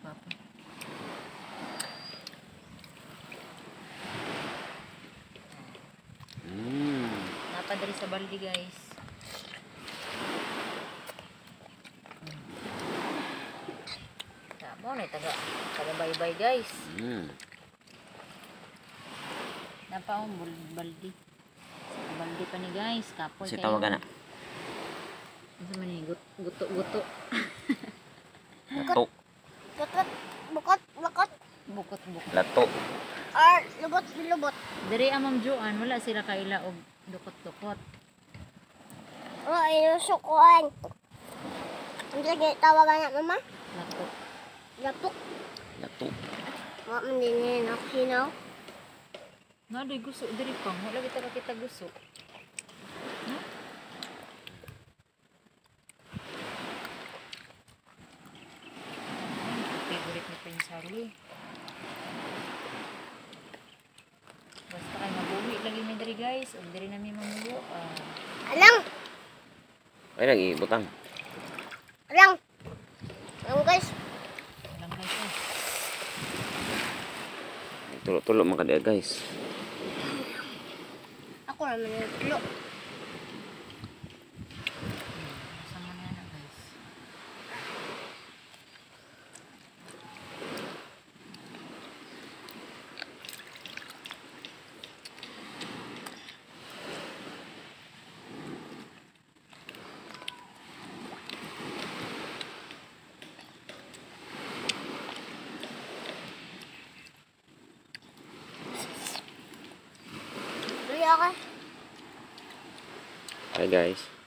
papa. Napadali sa baldi guys. Tama na taga bye-bye guys. Napaong baldi. Baldi pa ni guys. Kapoy Si kayo. tawagan na. Ano man ni guto-guto. Lato. Bukot. Bukot. Lato. Lubot. Diri amam Joan wala sila kaila og dukot-dukot. Inusukuan. Ang sige, tawagan na mama. Lato. Lapok. Lato. Wala man din yun. Hinaw. Naday gusto diri pa. Wala kita gusto. No? Favorite ni Prince Harley. Basta kayo mabuhi lagi mi diri guys. Og diri nami mamuyo. Alang. Ay lagi butang. Alang guys. Lang guys. Tulo-tulo man kada guys. Ako naman yung tulo. Sama na na guys. Tuloy ako. Hi guys.